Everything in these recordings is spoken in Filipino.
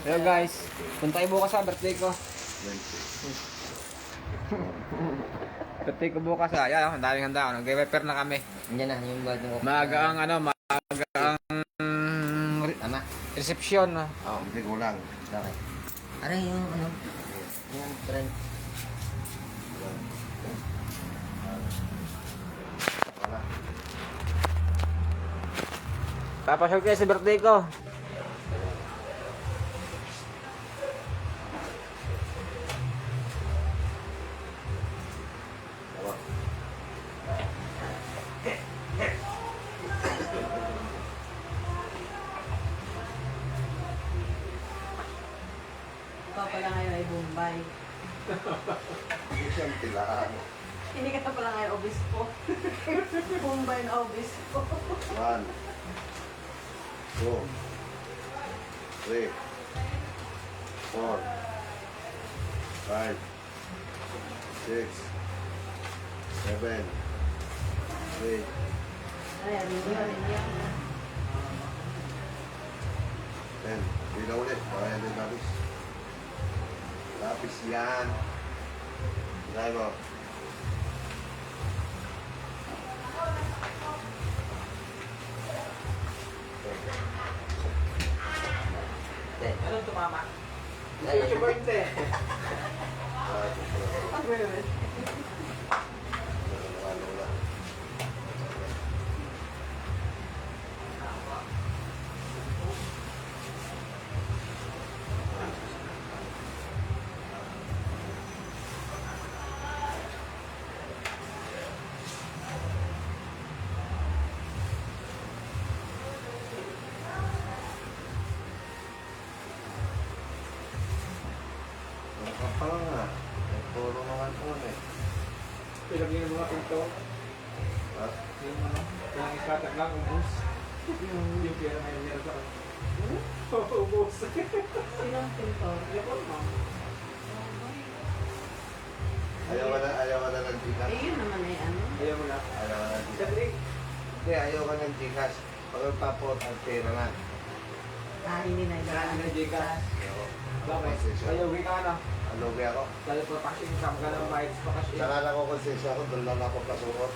Hello guys, punta tayo bukas sa birthday ko. Birthday ko bukas ha. Ayan, ang daming handa. Nag-prepare na kami. Diyan na, yung bag ko. Maaga ang Tama. reception. Oo, hindi ko lang. Okay. Aray yung ano? Yung friend. Papasyal kayo sa birthday ko. Ikaw pala ngayon ay Bombay. Hindi siyang tilaan. Hindi ka pala ngayon obispo. Bombay na obispo. 1, 2, 3, 4, 5, 6, 7, 8, Ay, rin 10. Hindi na ulit. Para yan din lapis. Lapis yan. Try mo. Anong tumama? Ay, Happy birthday. Kapal nga. May puro naman po eh. Pilagyan ng mga pinto. Ha? Yung iskatag lang, ubus. Yung pera ngayon meron sa akin. Ubus. Sinong pinto? Ayaw ka na ng Gcash. Eh, yun naman ay ano. Ayaw mo na. Ayaw ka ng Gcash. Siyempre, Hindi, ayaw ka ng Gcash. Pag magpapot ang pera na. Ah, hindi na kailangan na Gcash. Bakit? Konsensya. Ayaw ka na. Alugi ako. Dahil pa pasin, sama ka ng bayad pa kasi. Nakala ko konsensya ako, doon lang ako pasurot.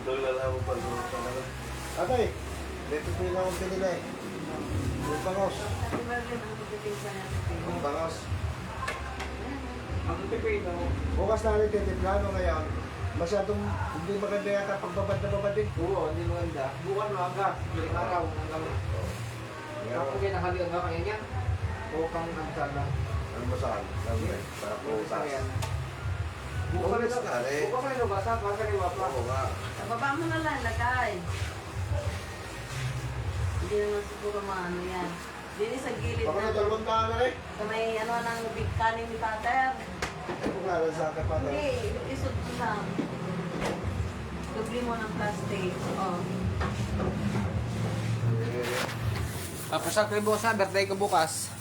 Doon lang ako pasurot talaga. Atay, dito po yung akong pinila eh. Yung bangos. Sabi ba rin ang pagpipinsa natin? Yung bangos. Ang pipino, Bukas namin titiplano ngayon. Masyadong hindi maganda yata pagbabad na babad eh. oo, hindi maganda. Bukan maaga, biling araw, hanggang kapag yan nakalian ka kaya niya. O kang ansala. Ano ba saan? Lambre. Para putas. Bukas Bukas na eh. Bukas na nabasa, baka ni Wapa. Oo nga. Sa baba mo na lang, lagay. Hindi naman siguro maano yan. Dili sa gilid Baka na na. dalawang taon na eh. Sa may ano ng big kanin ni Pater. Ay, kung nga lang sa akin pa Hindi, isod mo lang. Dubli mo ng plastic. Oh. Papasak kayo bukas na, birthday ko bukas.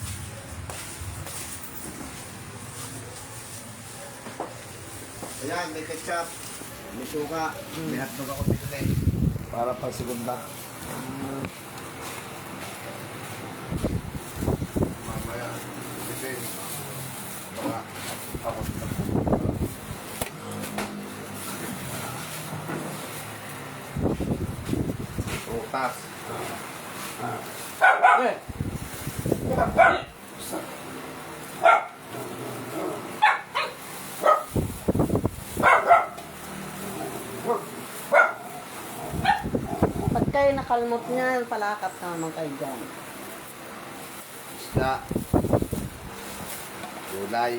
Ayan, may ketchup. May suka. May hotdog ako dito eh. Para pag segunda. Mamaya. Sipin. Baka. Ako sa Utas. Eh! Pag kayo nakalmot niyan, palakap ka naman kayo dyan. Isda. Gulay.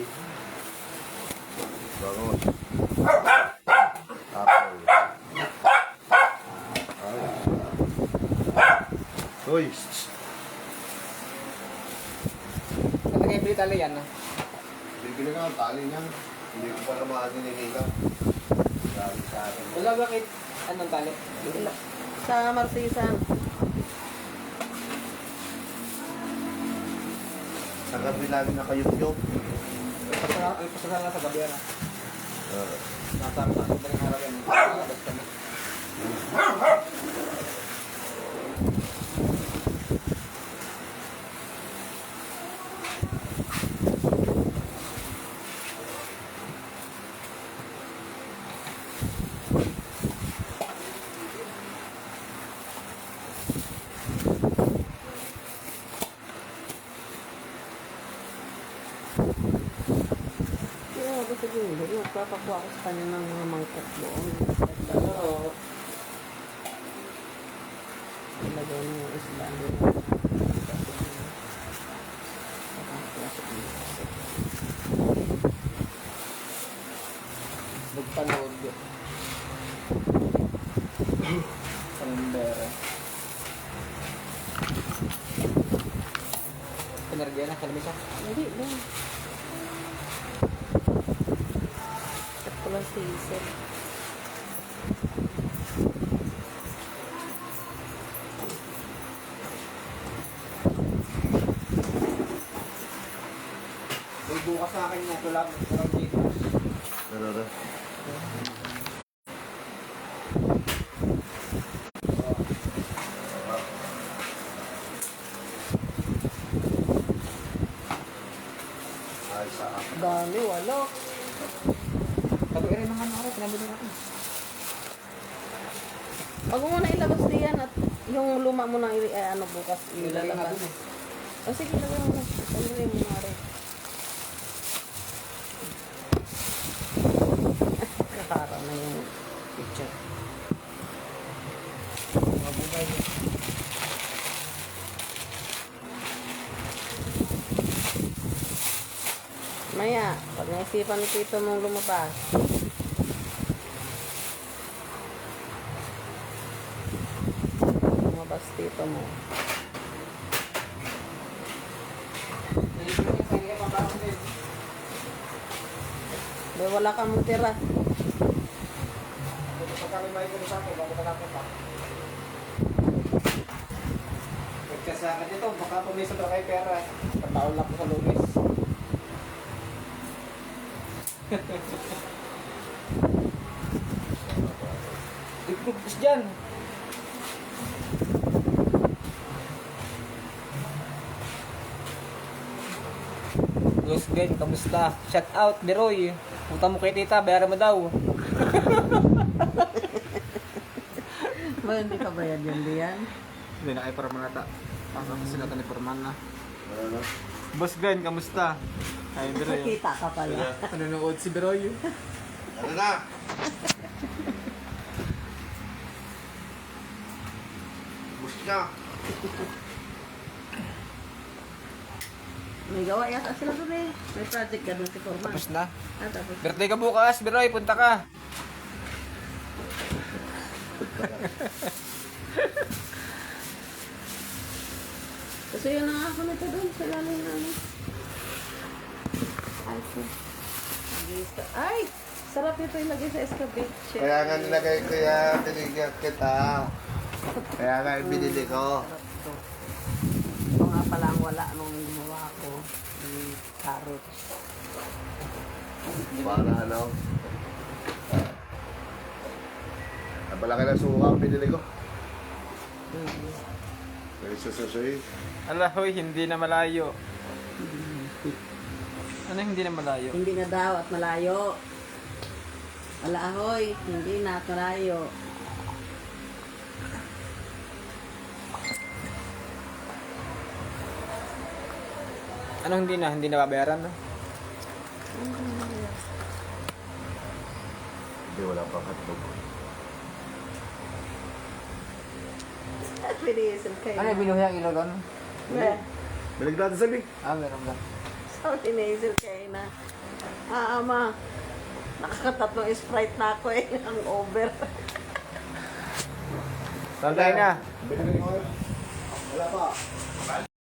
Bangus. Apple. Uy! Nalagay yung Italy yan, no? Bibili ka ng tali niyan. Hindi ko pa naman nililigaw. Grabe sa akin. Wala bakit? Anong tali? Sa Martisan. Sa gabi lagi na kayup-yup. Pasasal na sa gabi, ano? Natama sa rin araw yan. Basta na. Kaya ako sa gulo, nagpapakuha ako sa kanya ng mga mangkok doon. Oo. Ilagay mo yung isla doon. Nagpanood. Kalendera. Pinaragyan na, kalamisa. Hindi, doon. Kat ko lang sisig. May bukas sa akin na tulad. Tulad dito. Ano na? Ay, sa akin. Dami, wala. Pag rin mga ano, pinabili natin. Pag mo na ilabas diyan at yung luma mo na ano bukas Nilala nga ilalabas. dun eh. O sige, lagay mo na. Lagay mo na rin. Kakara na yung picture. Mga bugay. Maya, pag naisipan ni Tito mong lumabas. Lumabas Tito mo. Nilipin niya, kaya niya pang din. Boy, wala kang mong tira. Pag kami may kuno sa akin, bago ka napunta. Pagkasakit ito, baka pumisok na kay pera. Pataon lang ko sa lunes. Iprubus dyan. Los Gen, kamusta? Shout out, Deroy. Punta mo kay tita, bayaran mo daw. Ba, hindi ka bayad yan diyan? Hindi na kay Perman nata. Pasok kasi natin ni Perman na. Ano na? Boss Gen, kamusta? Ayun, Deroy. Nakita ka pala. Nanonood si Deroy. Ano na? Bus na. May gawa yata sila doon eh. May project ka doon si Forman. Tapos na. Ah, tapos. Birthday ka bukas, Deroy. Punta ka. Kasi yun ang ako nito doon sa lalim na ano. Ay, ay! Sarap ito ilagay sa escabeche. Kaya nga nilagay ko yan, tinigyan kita. Kaya nga binili ko. Sarap to. Ito nga pala ang wala nung gumawa ko. Yung carrots. Para ano? Napalaki ng suka ang binili ko. May sususoy. Ala, hoy, hindi na malayo. Ano hindi na malayo? Hindi na daw at malayo. Wala ahoy, hindi na at malayo. Ano hindi na? Hindi na babayaran, no? Hindi, wala pang hotdog. Pinisil kayo. Ano, binuhi ang ilaw doon? Bilig natin sa big. Ah, meron ba? So, tinisil kayo na. Ah, ama. Nakakatatlong Sprite na ako eh. Ang over. Saan tayo na? Binili ko. Wala pa.